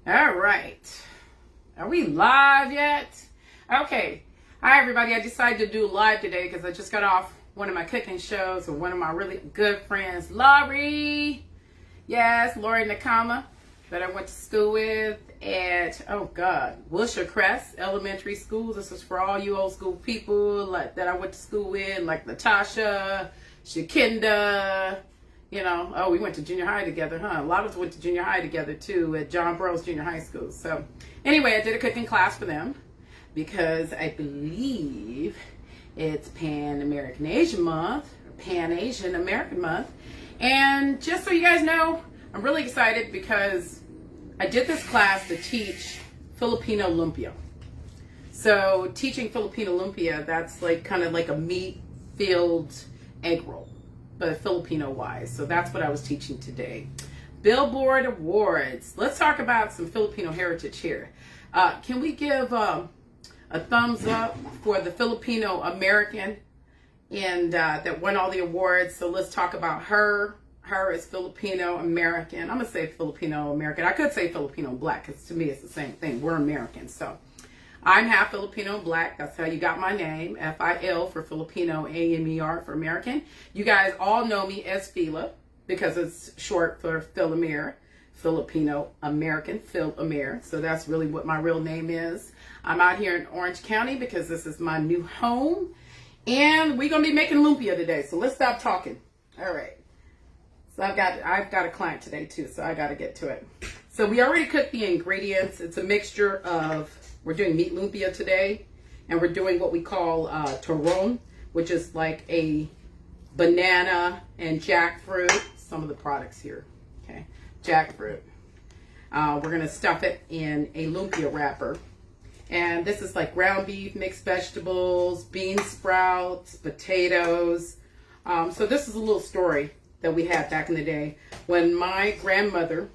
All right. Are we live yet? Okay. Hi, everybody. I decided to do live today because I just got off one of my cooking shows with one of my really good friends, Laurie. Yes, Laurie Nakama, that I went to school with at, Wilshire Crest Elementary School. This is for all you old school people that I went to school with, like Natasha, Shakinda. We went to junior high together, huh? A lot of us went to junior high together, too, at John Burroughs Junior High School. So, anyway, I did a cooking class for them because I believe it's Pan-American Asian Month, or Pan-Asian American Month. And just so you guys know, I'm really excited because I did this class to teach Filipino lumpia. So, teaching Filipino lumpia, that's kind of like a meat-filled egg roll, but Filipino-wise. So that's what I was teaching today. Billboard Awards. Let's talk about some Filipino heritage here. Can we give a thumbs up for the Filipino American and that won all the awards? So let's talk about her. Her is Filipino American. I'm going to say Filipino American. I could say Filipino Black because to me it's the same thing. We're Americans. So I'm half Filipino and Black. That's how you got my name. F-I-L for Filipino, A-M-E-R for American. You guys all know me as Fila because it's short for Phil-Amir. Filipino American, Phil-Amir. So that's really what my real name is. I'm out here in Orange County because this is my new home. And we're going to be making lumpia today. So let's stop talking. All right. So I've got a client today too, so I got to get to it. So we already cooked the ingredients. It's a mixture of, we're doing meat lumpia today, and we're doing what we call turon, which is like a banana and jackfruit. Some of the products here, okay, jackfruit. We're gonna stuff it in a lumpia wrapper, and this is like ground beef, mixed vegetables, bean sprouts, potatoes. So this is a little story that we had back in the day when my grandmother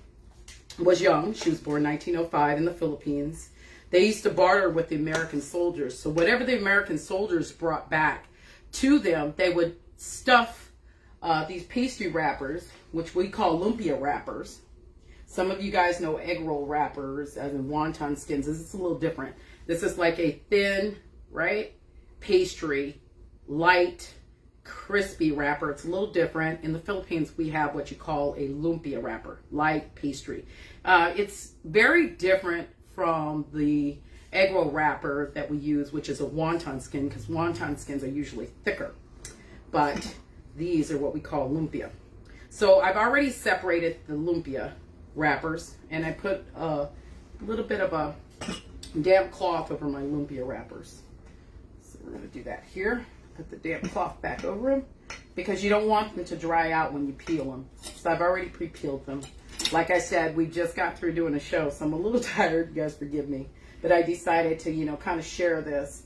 was young. She was born 1905 in the Philippines. They used to barter with the American soldiers. So whatever the American soldiers brought back to them, they would stuff these pastry wrappers, which we call lumpia wrappers. Some of you guys know egg roll wrappers, as in wonton skins. This is a little different. This is like a thin, right, pastry, light, crispy wrapper. It's a little different. In the Philippines, we have what you call a lumpia wrapper, light pastry. It's very different from the egg roll wrapper that we use, which is a wonton skin, because wonton skins are usually thicker. But these are what we call lumpia. So I've already separated the lumpia wrappers, and I put a little bit of a damp cloth over my lumpia wrappers. So we're going to do that here. Put the damp cloth back over them because you don't want them to dry out when you peel them. So I've already pre-peeled them. Like I said, we just got through doing a show, so I'm a little tired. You guys forgive me. But I decided to, kind of share this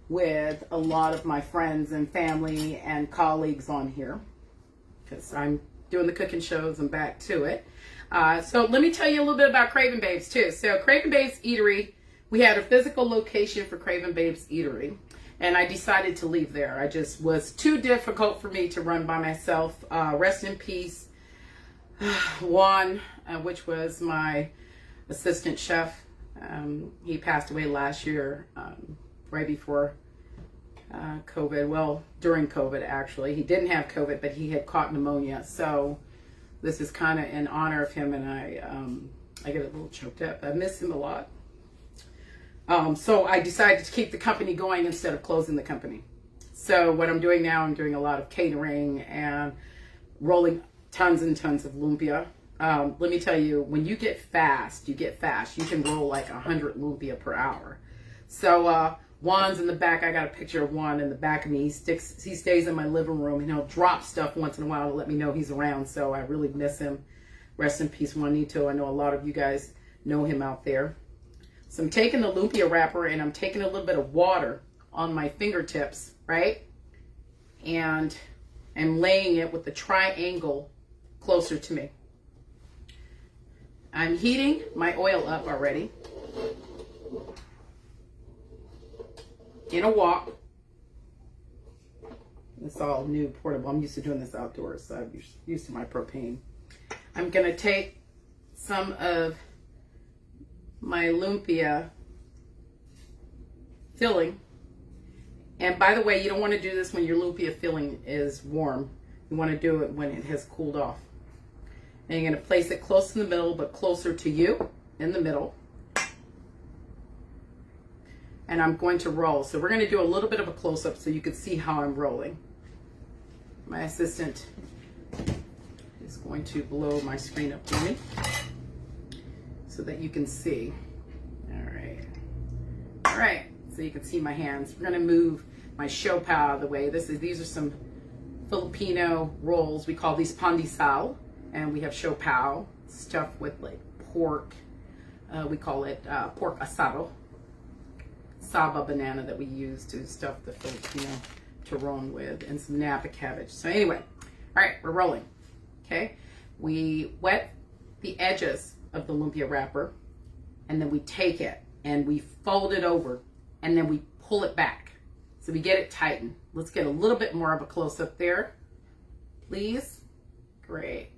with a lot of my friends and family and colleagues on here because I'm doing the cooking shows and back to it. So let me tell you a little bit about Krave and Babez too. So Krave and Babez Eatery, we had a physical location for Krave and Babez Eatery. And I decided to leave there. I just was too difficult for me to run by myself. Rest in peace, Juan, which was my assistant chef. He passed away last year, right before COVID. Well, during COVID, actually. He didn't have COVID, but he had caught pneumonia. So this is kind of in honor of him, and I get a little choked up. I miss him a lot. So I decided to keep the company going instead of closing the company. So what I'm doing now, I'm doing a lot of catering and rolling tons and tons of lumpia. Let me tell you, when you get fast, you get fast. You can roll like 100 lumpia per hour. So Juan's in the back. I got a picture of Juan in the back of me. He stays in my living room, and he'll drop stuff once in a while to let me know he's around. So I really miss him. Rest in peace, Juanito. I know a lot of you guys know him out there. So I'm taking the lumpia wrapper and I'm taking a little bit of water on my fingertips, right? And I'm laying it with the triangle closer to me. I'm heating my oil up already in a wok. It's all new, portable. I'm used to doing this outdoors, so I'm used to my propane. I'm going to take some of my lumpia filling. And by the way, you don't want to do this when your lumpia filling is warm. You want to do it when it has cooled off. And you're going to place it close in the middle, but closer to you in the middle. And I'm going to roll. So we're going to do a little bit of a close-up so you can see how I'm rolling. My assistant is going to blow my screen up for me so that you can see. All right. All right. So you can see my hands. We're going to move my siopaw out of the way. These are some Filipino rolls. We call these pandesal, and we have siopaw stuffed with like pork. We call it pork asado. Saba banana that we use to stuff the Filipino turon with, and some Napa cabbage. So anyway, all right, we're rolling. Okay, we wet the edges of the lumpia wrapper, and then we take it and we fold it over, and then we pull it back. So we get it tightened. Let's get a little bit more of a close-up there, please. Great.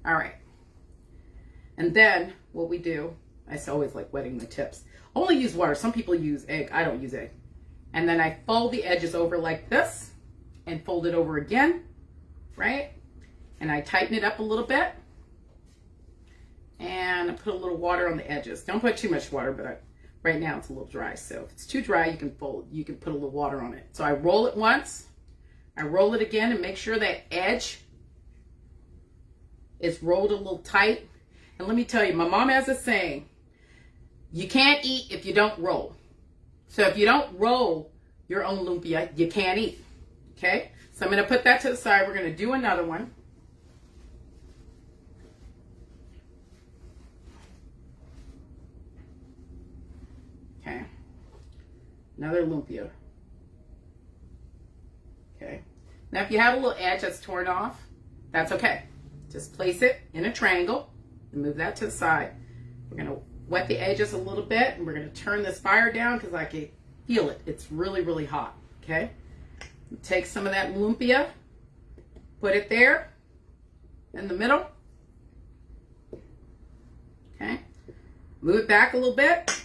All right. And then what we do, I always like wetting the tips. Only use water. Some people use egg. I don't use egg. And then I fold the edges over like this and fold it over again, right? And I tighten it up a little bit. And I put a little water on the edges. Don't put too much water, but right now it's a little dry. So if it's too dry, you can put a little water on it. So I roll it once. I roll it again and make sure that edge is rolled a little tight. And let me tell you, my mom has a saying, you can't eat if you don't roll. So if you don't roll your own lumpia, you can't eat. Okay? So I'm going to put that to the side. We're going to do another one. Okay. Another lumpia. Okay. Now if you have a little edge that's torn off, that's okay. Just place it in a triangle and move that to the side. We're going to wet the edges a little bit, and we're going to turn this fire down because I can feel it. It's really, really hot. Okay? Take some of that lumpia, put it there in the middle. Okay? Move it back a little bit.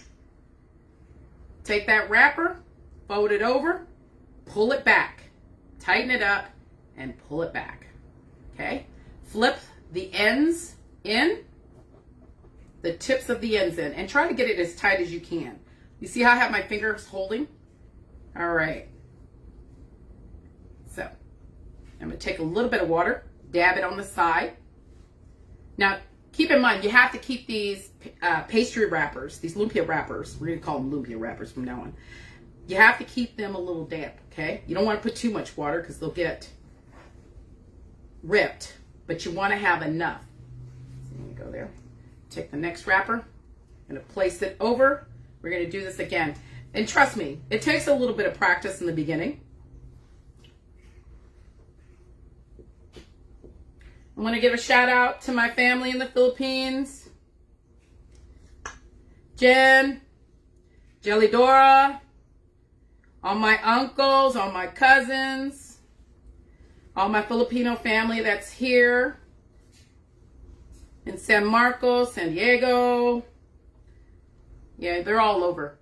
Take that wrapper, fold it over, pull it back, tighten it up, and pull it back. Okay? Flip the ends in, the tips of the ends in, and try to get it as tight as you can. You see how I have my fingers holding? All right. So I'm going to take a little bit of water, dab it on the side. Now, keep in mind, you have to keep these pastry wrappers, these lumpia wrappers, we're going to call them lumpia wrappers from now on. You have to keep them a little damp, okay? You don't want to put too much water because they'll get ripped, but you want to have enough. So let me go there. Take the next wrapper. I'm going to place it over. We're going to do this again. And trust me, it takes a little bit of practice in the beginning. I want to give a shout out to my family in the Philippines. Jen, Jelidora, all my uncles, all my cousins, all my Filipino family that's here in San Marcos, San Diego. Yeah, they're all over.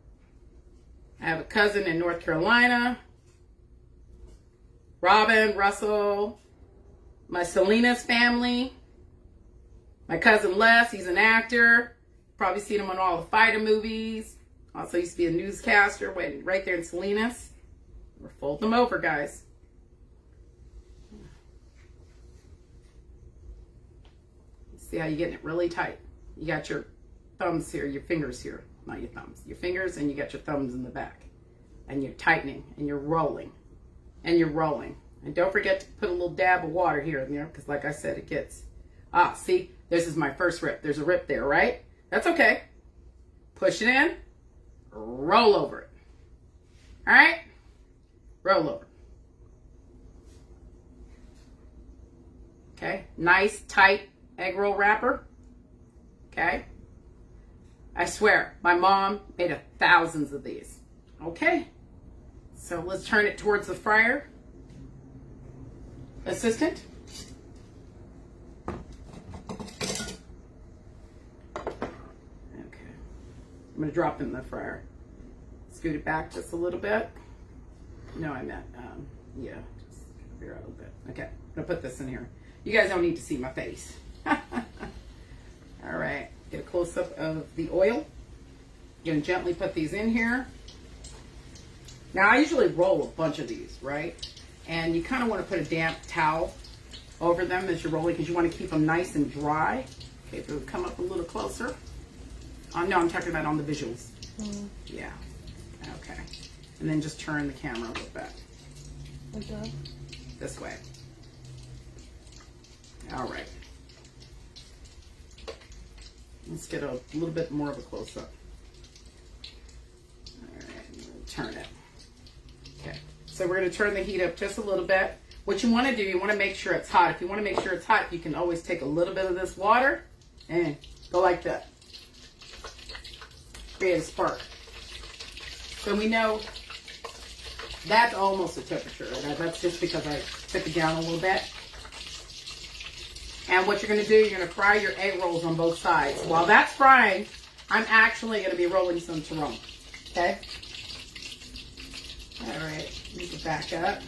I have a cousin in North Carolina. Robin, Russell, my Selena's family. My cousin Les, he's an actor. Probably seen him on all the fighter movies. Also used to be a newscaster right there in Salinas. We're folding them over, guys. See how you're getting it really tight. You got your thumbs here, your fingers here. Not your thumbs. Your fingers, and you got your thumbs in the back. And you're tightening, and you're rolling. And you're rolling. And don't forget to put a little dab of water here and there, because like I said, it gets... Ah, see? This is my first rip. There's a rip there, right? That's okay. Push it in. Roll over it. All right? Roll over. Okay? Nice, tight egg roll wrapper. Okay? I swear, my mom made thousands of these. Okay? So let's turn it towards the fryer. Assistant? Okay. I'm going to drop them in the fryer. Scoot it back just a little bit. No, I meant, yeah, just veer out a little bit. Okay, I'm going to put this in here. You guys don't need to see my face. All right, get a close-up of the oil. You're going to gently put these in here. Now, I usually roll a bunch of these, right? And you kind of want to put a damp towel over them as you're rolling because you want to keep them nice and dry. Okay, so come up a little closer. No, I'm talking about on the visuals. Yeah. Okay. And then just turn the camera a little bit. Okay. This way. All right. Let's get a little bit more of a close-up. All right, turn it. Okay. So we're going to turn the heat up just a little bit. What you want to do, you want to make sure it's hot. If you want to make sure it's hot, you can always take a little bit of this water and go like that. Create a spark. So we know that's almost the temperature. That's just because I took it down a little bit. And what you're going to do, you're going to fry your egg rolls on both sides. While that's frying, I'm actually going to be rolling some turon. Okay? All right. Move it back up.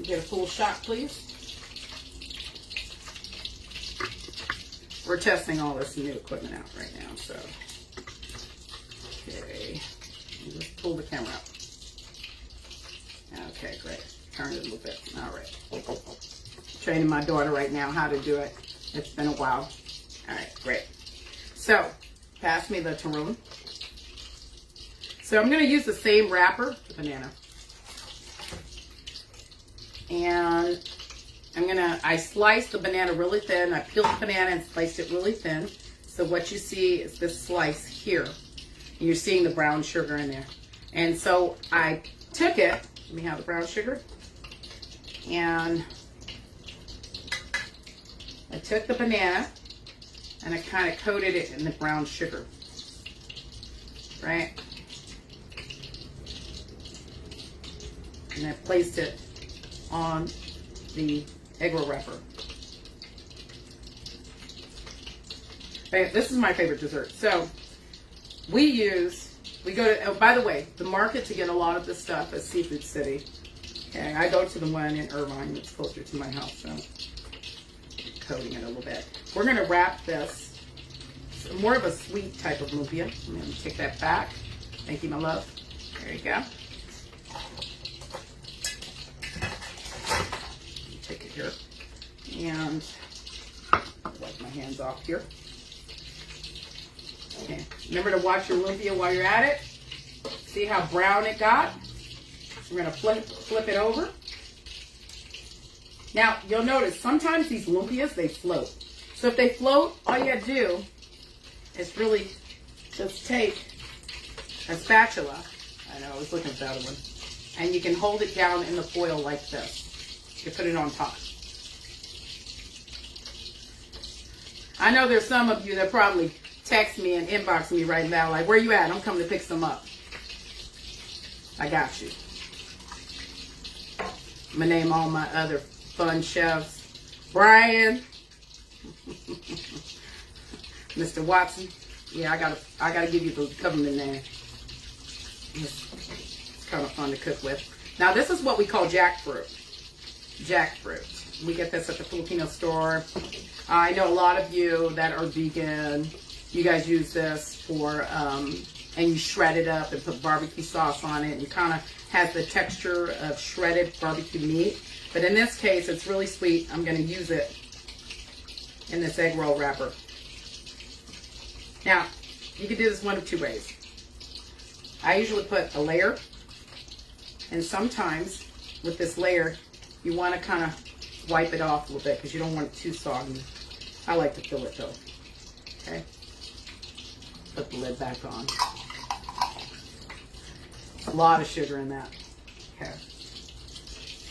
Get a full shot, please. We're testing all this new equipment out right now, so. Okay. Just pull the camera up. Okay, great. Turn it a little bit. All right. Training my daughter right now how to do it. It's been a while. All right, great. So, pass me the turon. So I'm going to use the same wrapper, the banana. And I sliced the banana really thin. I peeled the banana and sliced it really thin. So what you see is this slice here. And you're seeing the brown sugar in there. And so I took it, let me have the brown sugar, and I took the banana and I kind of coated it in the brown sugar, right? And I placed it on the egg roll wrapper. This is my favorite dessert. So we go to, oh, by the way, the market to get a lot of this stuff is Seafood City. Okay, I go to the one in Irvine that's closer to my house, so I'm coating it a little bit. We're going to wrap this, more of a sweet type of lumpia. I'm going to take that back. Thank you, my love. There you go. Take it here. And wipe my hands off here. Okay. Remember to watch your lumpia while you're at it. See how brown it got? We're going to flip it over. Now, you'll notice sometimes these lumpias, they float. So if they float, all you got to do is really just take a spatula. I know, I was looking for the other one. And you can hold it down in the foil like this. You put it on top. I know there's some of you that probably text me and inbox me right now like, where you at? I'm coming to pick some up. I got you. I'm going to name all my other fun chefs. Brian. Mr. Watson. Yeah, I gotta give you the government name. It's kind of fun to cook with. Now this is what we call jackfruit. Jackfruit. We get this at the Filipino store. I know a lot of you that are vegan. You guys use this for, and you shred it up and put barbecue sauce on it. And it kind of has the texture of shredded barbecue meat. But in this case, it's really sweet. I'm going to use it in this egg roll wrapper. Now, you can do this one of two ways. I usually put a layer. And sometimes with this layer, you want to kind of wipe it off a little bit because you don't want it too soggy. I like to fill it though. Okay. Put the lid back on. A lot of sugar in that. Okay.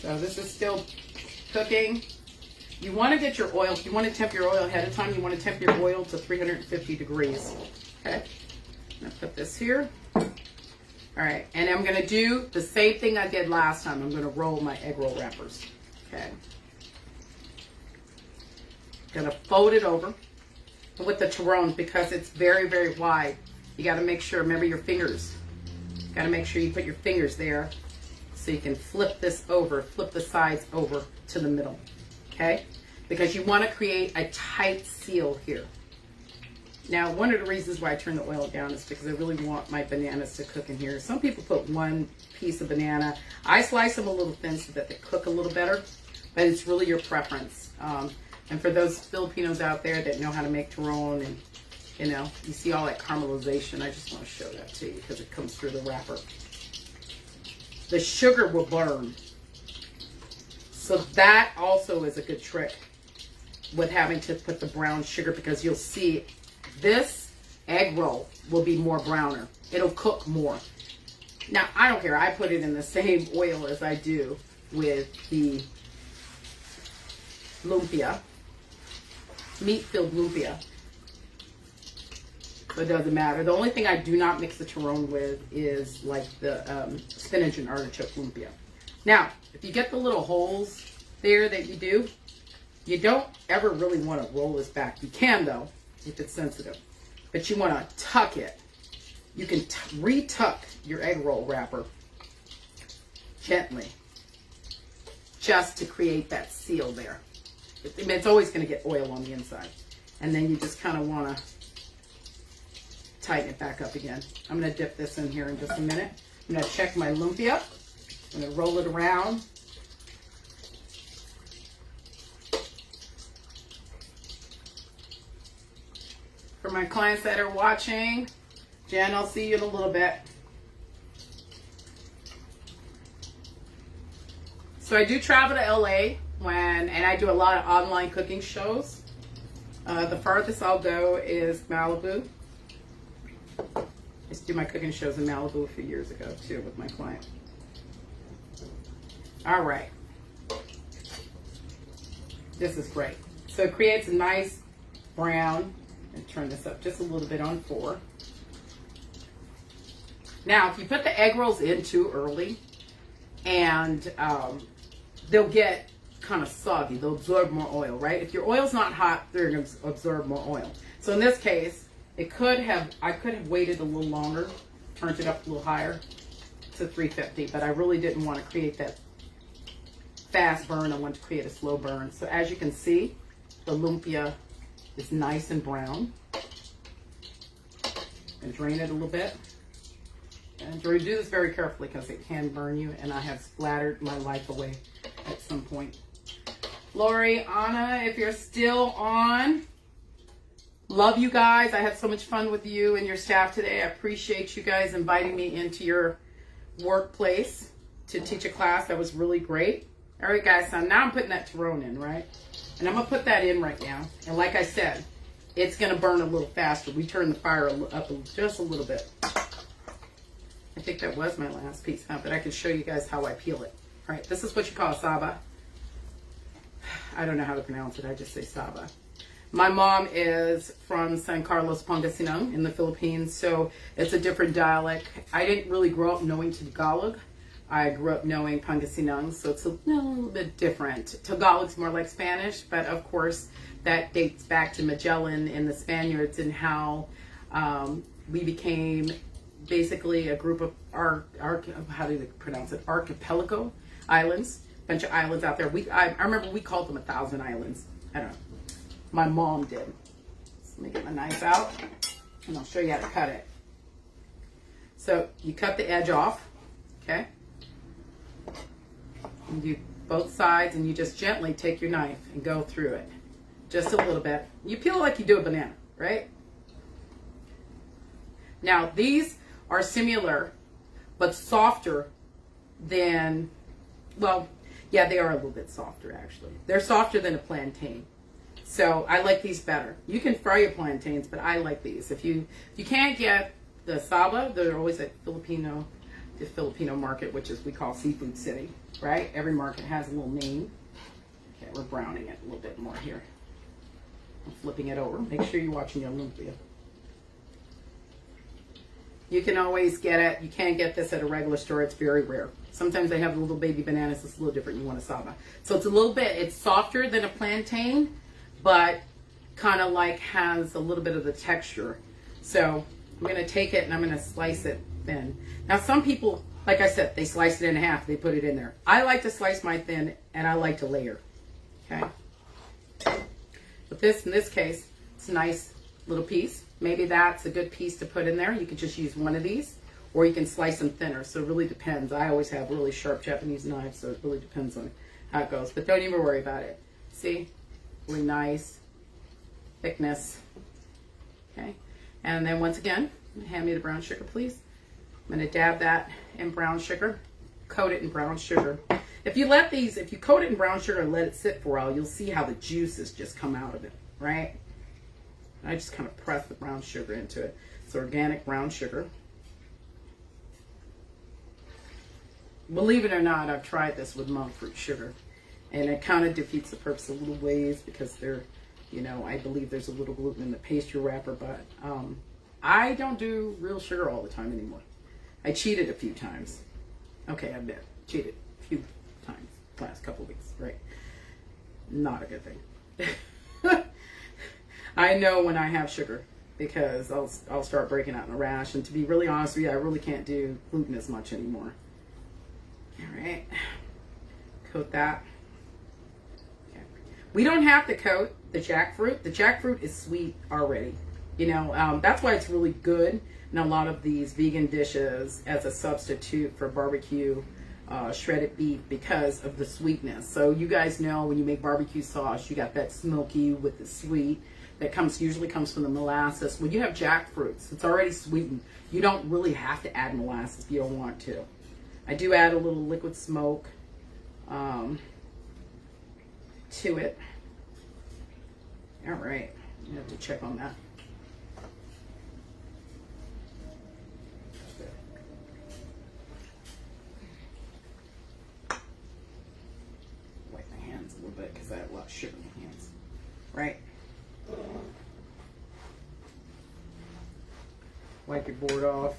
So this is still cooking. You want to get your oil, you want to temp your oil ahead of time. You want to temp your oil to 350 degrees. Okay. I'm going to put this here. All right. And I'm going to do the same thing I did last time. I'm going to roll my egg roll wrappers. Okay. Going to fold it over with the turon because it's very, very wide. You got to make sure, remember your fingers. Got to make sure you put your fingers there so you can flip this over, flip the sides over to the middle, okay? Because you want to create a tight seal here. Now, one of the reasons why I turn the oil down is because I really want my bananas to cook in here. Some people put one piece of banana. I slice them a little thin so that they cook a little better, but it's really your preference. And for those Filipinos out there that know how to make turon and, you know, you see all that caramelization, I just want to show that to you because it comes through the wrapper. The sugar will burn. So that also is a good trick with having to put the brown sugar, because you'll see this egg roll will be more browner. It'll cook more. Now, I don't care. I put it in the same oil as I do with the lumpia, meat-filled lumpia. So it doesn't matter. The only thing I do not mix the turon with is like the spinach and artichoke lumpia. Now, if you get the little holes there that you do, you don't ever really want to roll this back. You can, though, if it's sensitive. But you want to tuck it. You can re-tuck your egg roll wrapper gently, just to create that seal there. It's always going to get oil on the inside. And then you just kind of want to tighten it back up again. I'm going to dip this in here in just a minute. I'm going to check my lumpia. I'm going to roll it around. For my clients that are watching, Jen, I'll see you in a little bit. So I do travel to LA and I do a lot of online cooking shows. The farthest I'll go is Malibu. I used to do my cooking shows in Malibu a few years ago too with my client. All right. This is great. So it creates a nice brown. And turn this up just a little bit on 4. Now, if you put the egg rolls in too early, and they'll get kind of soggy. They'll absorb more oil, right? If your oil's not hot, they're going to absorb more oil. So in this case, I could have waited a little longer, turned it up a little higher to 350, but I really didn't want to create that fast burn. I wanted to create a slow burn. So as you can see, the lumpia is nice and brown. And drain it a little bit. And do this very carefully because it can burn you, and I have splattered my life away at some point. Lori, Anna, if you're still on, love you guys. I had so much fun with you and your staff today. I appreciate you guys inviting me into your workplace to teach a class. That was really great. All right, guys, so now I'm putting that turon in, right? And I'm going to put that in right now. And like I said, it's going to burn a little faster. We turn the fire up just a little bit. I think that was my last piece, huh? But I can show you guys how I peel it. All right, this is what you call saba. I don't know how to pronounce it. I just say saba. My mom is from San Carlos, Pangasinan in the Philippines, so it's a different dialect. I didn't really grow up knowing Tagalog. I grew up knowing Pangasinan, so it's a little bit different. Tagalog's more like Spanish, but of course that dates back to Magellan and the Spaniards and how we became basically a group of how do they pronounce it? Archipelago islands, bunch of islands out there. I remember we called them 1,000 islands. I don't know. My mom did. So let me get my knife out and I'll show you how to cut it. So you cut the edge off, okay? You do both sides and you just gently take your knife and go through it. Just a little bit. You peel it like you do a banana, right? Now these are similar but softer than, well, yeah, they are a little bit softer actually. They're softer than a plantain. So I like these better. You can fry your plantains, but I like these. If you can't get the saba, they're always at the Filipino market, which is we call Seafood City, right? Every market has a little name. Okay, we're browning it a little bit more here. I'm flipping it over. Make sure you're watching your lumpia. You can always get it. You can't get this at a regular store. It's very rare. Sometimes they have little baby bananas. It's a little different. You want a saba. So it's a little bit, it's softer than a plantain, but kind of like has a little bit of the texture. So I'm going to take it and I'm going to slice it thin. Now, some people, like I said, they slice it in half. They put it in there. I like to slice mine thin, and I like to layer. Okay. But this, in this case, it's a nice little piece. Maybe that's a good piece to put in there. You could just use one of these, or you can slice them thinner. So it really depends. I always have really sharp Japanese knives, so it really depends on how it goes. But don't even worry about it. See? Really nice thickness. Okay. And then once again, hand me the brown sugar, please. I'm going to dab that in brown sugar. Coat it in brown sugar. If you coat it in brown sugar and let it sit for a while, you'll see how the juices just come out of it, right? I just kind of press the brown sugar into it. It's organic brown sugar. Believe it or not, I've tried this with monk fruit sugar, and it kind of defeats the purpose a little ways because I believe there's a little gluten in the pastry wrapper, but I don't do real sugar all the time anymore. I cheated a few times. Okay, I admit, cheated a few times the last couple of weeks, right? Not a good thing. I know when I have sugar because I'll start breaking out in a rash, and to be really honest with you, I really can't do gluten as much anymore. All right, coat that. Okay. We don't have to coat the jackfruit. The jackfruit is sweet already. That's why it's really good in a lot of these vegan dishes as a substitute for barbecue shredded beef because of the sweetness. So you guys know when you make barbecue sauce, you got that smoky with the sweet that usually comes from the molasses. When you have jackfruits, it's already sweetened. You don't really have to add molasses if you don't want to. I do add a little liquid smoke to it. All right, you have to check on that. Wipe my hands a little bit because I have a lot of sugar in my hands. Right? Wipe your board off.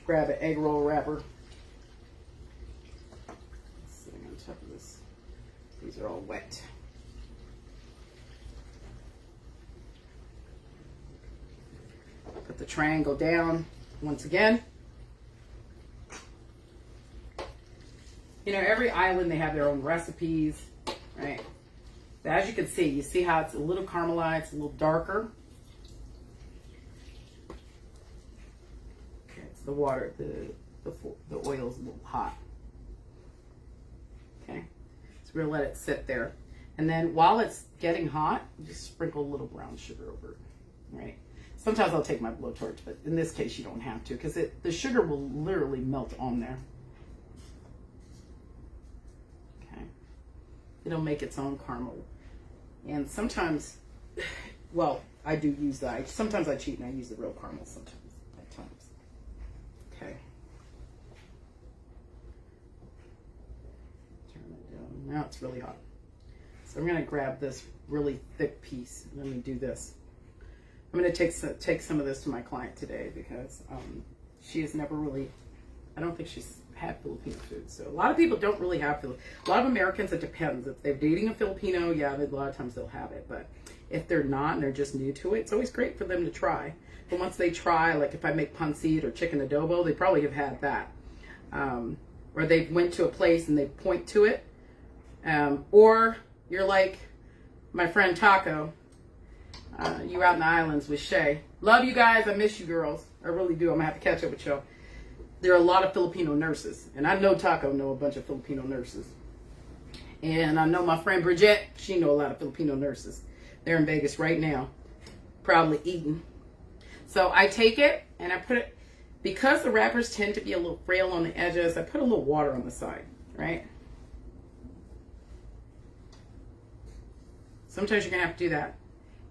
Grab an egg roll wrapper. Sitting on top of this. These are all wet. Put the triangle down once again. Every island, they have their own recipes, right? But as you can see, you see how it's a little caramelized, it's a little darker. The water, the oil is a little hot. Okay, so we're gonna let it sit there, and then while it's getting hot, just sprinkle a little brown sugar over it. Right. Sometimes I'll take my blowtorch, but in this case you don't have to because the sugar will literally melt on there. Okay, it'll make its own caramel, and sometimes, well, I do use that. Sometimes I cheat and I use the real caramel sometimes. At times. Okay. Turn it down. Now it's really hot. So I'm going to grab this really thick piece. Let me do this. I'm going to take some of this to my client today because she has never really, I don't think she's had Filipino food. So a lot of people don't really have Filipino. A lot of Americans, it depends. If they're dating a Filipino, yeah, a lot of times they'll have it. But if they're not and they're just new to it, it's always great for them to try. But once they try, like if I make pancit or chicken adobo, they probably have had that. Or they went to a place and they point to it. Or you're like my friend Taco. You out in the islands with Shay. Love you guys. I miss you girls. I really do. I'm going to have to catch up with y'all. There are a lot of Filipino nurses. And I know Taco know a bunch of Filipino nurses. And I know my friend Bridget. She know a lot of Filipino nurses. They're in Vegas right now. Probably eating. So I take it and I put it, because the wrappers tend to be a little frail on the edges, I put a little water on the side, right? Sometimes you're going to have to do that.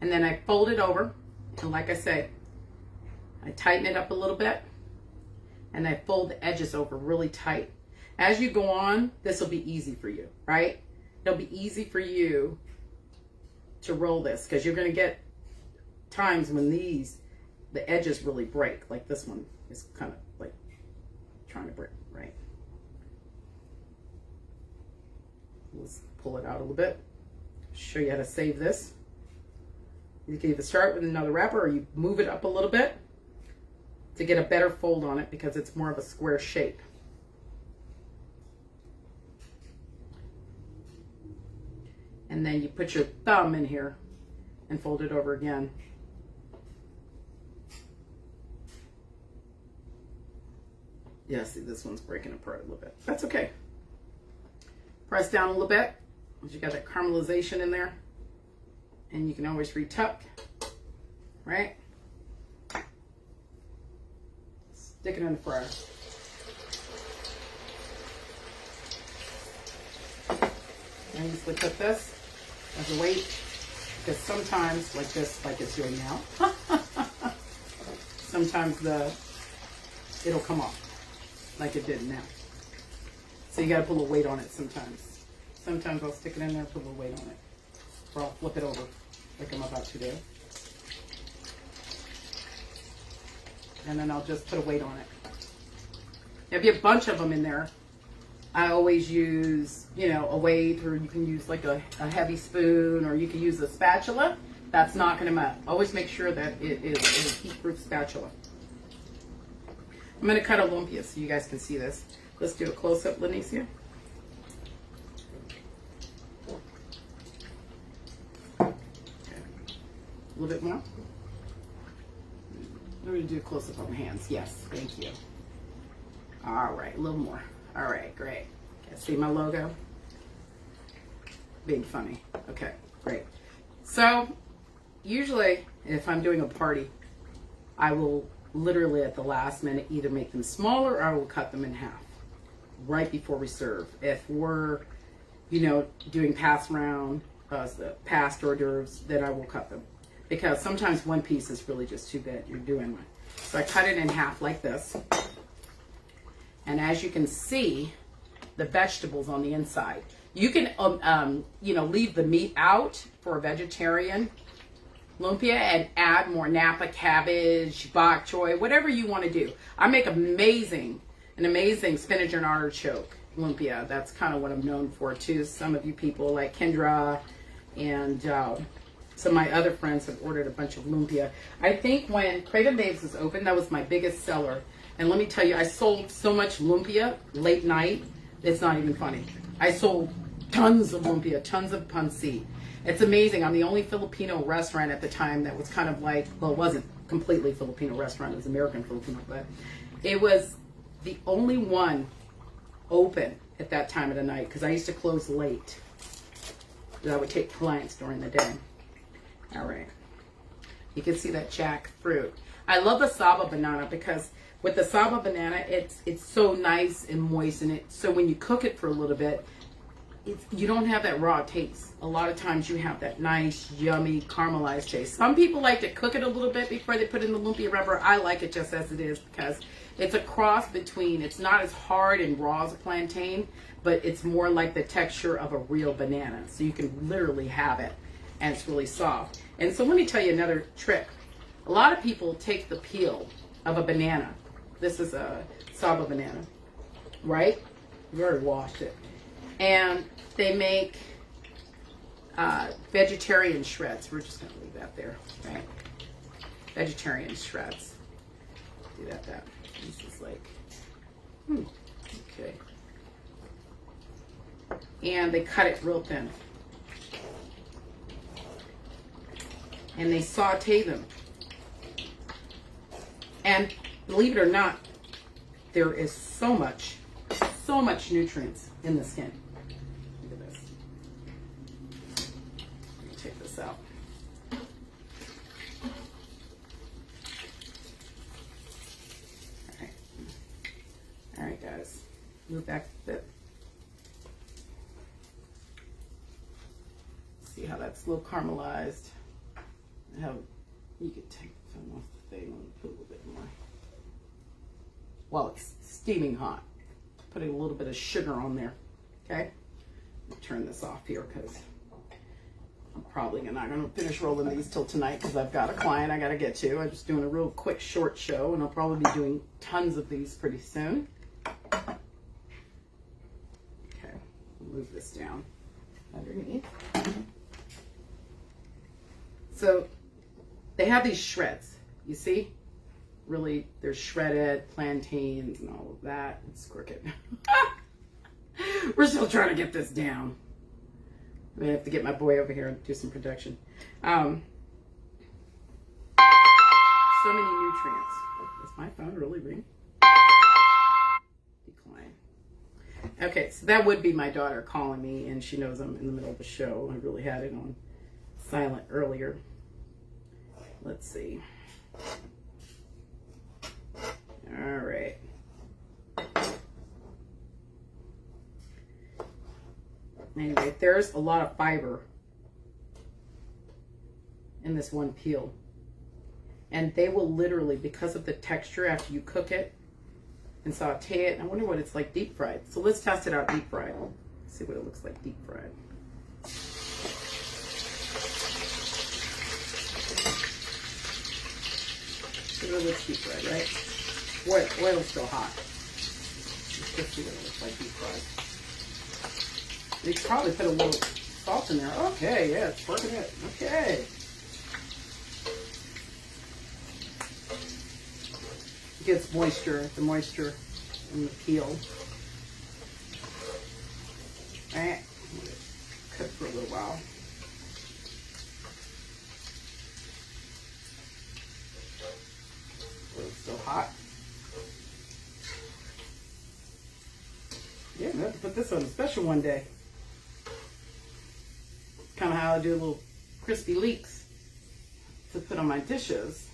And then I fold it over, and like I say, I tighten it up a little bit, and I fold the edges over really tight. As you go on, this will be easy for you, right? It'll be easy for you to roll this, because you're going to get times when the edges really break, like this one is kind of like trying to break, right? Let's pull it out a little bit. Show you how to save this. You can either start with another wrapper or you move it up a little bit to get a better fold on it because it's more of a square shape. And then you put your thumb in here and fold it over again. Yeah, see, this one's breaking apart a little bit. That's okay. Press down a little bit. You got that caramelization in there. And you can always retuck, right? Stick it in the fryer. I usually put this as a weight because sometimes, like this, like it's doing now, sometimes it'll come off like it did now. So you got to put a little weight on it sometimes. Sometimes I'll stick it in there, put a little weight on it, or I'll flip it over like I'm about to do. And then I'll just put a weight on it. If you have a bunch of them in there, I always use, you know, a weight, or you can use like a heavy spoon, or you can use a spatula. That's not going to matter. Always make sure that it is a heat-proof spatula. I'm going to cut a lumpia so you guys can see this. Let's do a close-up, Lanicia. Okay. A little bit more. Let me do a close-up on my hands. Yes, thank you. All right, a little more. All right, great. Okay, see my logo? Being funny. Okay, great. So, usually, if I'm doing a party, I will literally at the last minute either make them smaller or I will cut them in half right before we serve. If we're, you know, doing pass round, the past hors d'oeuvres, then I will cut them. Because sometimes one piece is really just too big. You're doing one. So I cut it in half like this. And as you can see, the vegetables on the inside. You can, you know, leave the meat out for a vegetarian lumpia and add more Napa cabbage, bok choy, whatever you want to do. I make an amazing spinach and artichoke lumpia. That's kind of what I'm known for too. Some of you people like Kendra and some of my other friends have ordered a bunch of lumpia. I think when Krave and Babez was open, that was my biggest seller. And let me tell you, I sold so much lumpia late night, it's not even funny. I sold tons of lumpia, tons of pancit. It's amazing. I'm the only Filipino restaurant at the time that was kind of like, well, it wasn't completely Filipino restaurant, it was American Filipino, but it was the only one open at that time of the night because I used to close late. I would take clients during the day. All right. You can see that jackfruit. I love the saba banana because with the saba banana, it's so nice and moist in it. So when you cook it for a little bit, you don't have that raw taste. A lot of times you have that nice, yummy, caramelized taste. Some people like to cook it a little bit before they put it in the lumpia wrapper. I like it just as it is because it's a cross between, it's not as hard and raw as a plantain, but it's more like the texture of a real banana. So you can literally have it and it's really soft. And so let me tell you another trick. A lot of people take the peel of a banana. This is a saba banana, right? You already washed it. And they make vegetarian shreds. We're just going to leave that there, right? Vegetarian shreds. Do that. This is like, okay. And they cut it real thin. And they saute them. And believe it or not, there is so much nutrients in the skin. Look at this. Let me take this out. All right, guys. Move back a bit. See how that's a little caramelized. And how you could take the film off the thing and put a little bit more. While it's steaming hot. Putting a little bit of sugar on there. Okay? Turn this off here because I'm probably not going to finish rolling these till tonight because I've got a client I got to get to. I'm just doing a real quick short show and I'll probably be doing tons of these pretty soon. Okay, move this down underneath. So they have these shreds. You see? Really, there's shredded plantains and all of that. It's crooked. We're still trying to get this down. I'm gonna have to get my boy over here and do some production. So many nutrients. Is my phone really ringing? Decline. Okay, so that would be my daughter calling me, and she knows I'm in the middle of a show. I really had it on silent earlier. Let's see. All right. Anyway, there's a lot of fiber in this one peel. And they will literally, because of the texture after you cook it and saute it, I wonder what it's like deep fried. So let's test it out deep fried. See what it looks like deep fried. See what it looks deep fried, right? Oil's still hot. Let's just see what it looks like deep fried. You could probably put a little salt in there. Okay, yeah, it's working it. Okay. It gets moisture, the moisture in the peel. Alright. Cook for a little while. It's still hot. Yeah, I'm gonna have to put this on a special one day. Kind of how I do little crispy leeks to put on my dishes.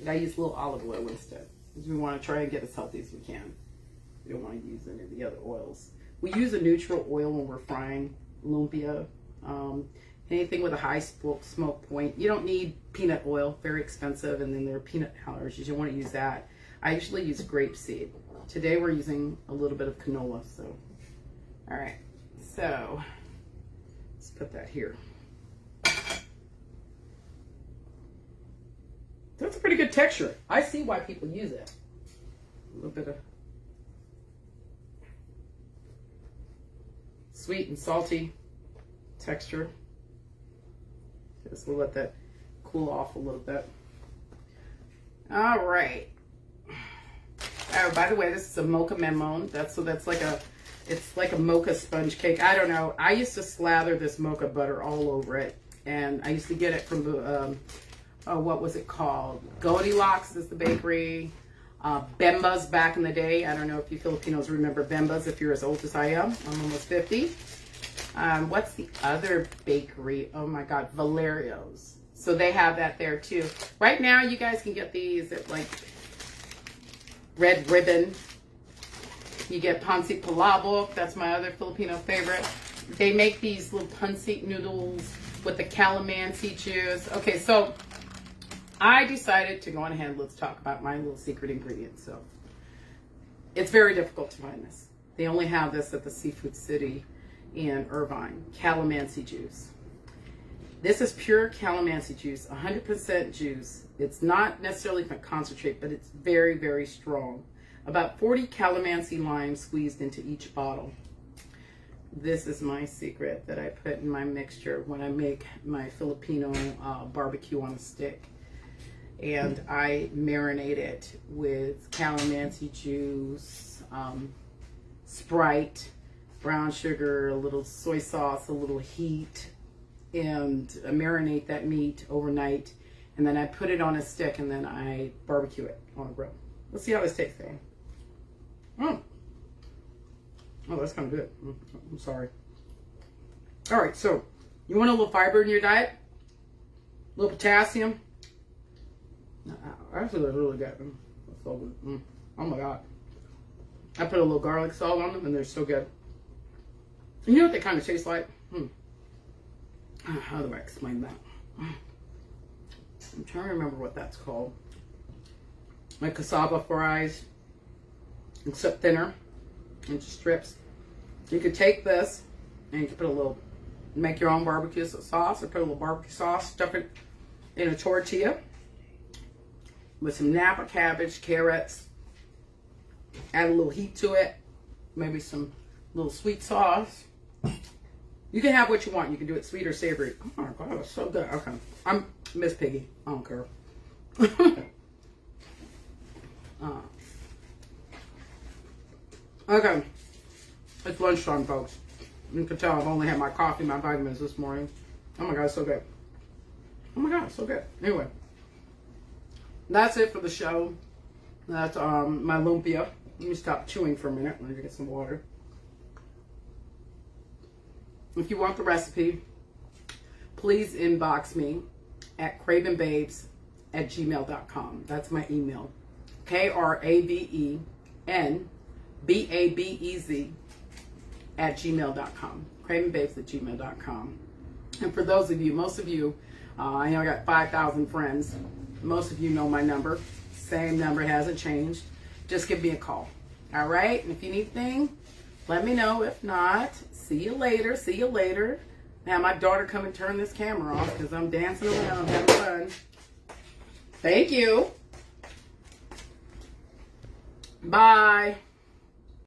But I use a little olive oil instead, because we want to try and get as healthy as we can. We don't want to use any of the other oils. We use a neutral oil when we're frying lumpia. Anything with a high smoke point. You don't need peanut oil, very expensive, and then there are peanut allergies. You don't want to use that. I usually use grapeseed. Today we're using a little bit of canola. So, all right. So let's put that here. That's a pretty good texture. I see why people use it. A little bit of sweet and salty texture. Just we'll let that cool off a little bit. All right. Oh, by the way, this is a mocha memon. That's like a, it's like a mocha sponge cake. I don't know. I used to slather this mocha butter all over it, and I used to get it from the, what was it called? Goldilocks is the bakery. Bemba's back in the day. I don't know if you Filipinos remember Bemba's if you're as old as I am. I'm almost 50. What's the other bakery? Oh my God, Valerio's. So they have that there too. Right now, you guys can get these at like Red Ribbon. You get pancit palabok. That's my other Filipino favorite. They make these little pancit noodles with the calamansi juice. Okay, so I decided to go on ahead. Let's talk about my little secret ingredient. So it's very difficult to find this. They only have this at the Seafood City in Irvine. Calamansi juice. This is pure calamansi juice, 100% juice. It's not necessarily from concentrate, but it's very, very strong. About 40 calamansi limes squeezed into each bottle. This is my secret that I put in my mixture when I make my Filipino barbecue on a stick. And I marinate it with calamansi juice, Sprite, brown sugar, a little soy sauce, a little heat, and I marinate that meat overnight, and then I put it on a stick, and then I barbecue it on a grill. Let's see how this tastes, man. Oh, that's kind of good. I'm sorry. All right, so you want a little fiber in your diet? A little potassium? Actually, that's really good. That's so good. Oh my God. I put a little garlic salt on them, and they're so good. And you know what they kind of taste like? How do I explain that? I'm trying to remember what that's called. Like cassava fries, except thinner, into strips. You could take this, and you could put a little, make your own barbecue sauce, or put a little barbecue sauce, stuff it in a tortilla with some Napa cabbage, carrots, add a little heat to it, maybe some little sweet sauce. You can have what you want. You can do it sweet or savory. Oh my God, that's so good. Okay. Miss Piggy. I don't care. Okay. It's lunchtime, folks. You can tell I've only had my coffee, my vitamins this morning. Oh my God, it's so good. Oh my God, it's so good. Anyway. That's it for the show. That's my lumpia. Let me stop chewing for a minute. Let me get some water. If you want the recipe, please inbox me at cravenbabes@gmail.com. That's my email. KRAVENBABEZ@gmail.com. cravenbabes@gmail.com. And for those of you, most of you, I know I got 5,000 friends. Most of you know my number. Same number, hasn't changed. Just give me a call. All right? And if you need anything, let me know. If not, see you later. See you later. Now, my daughter come and turn this camera off because I'm dancing around having fun. Thank you. Bye.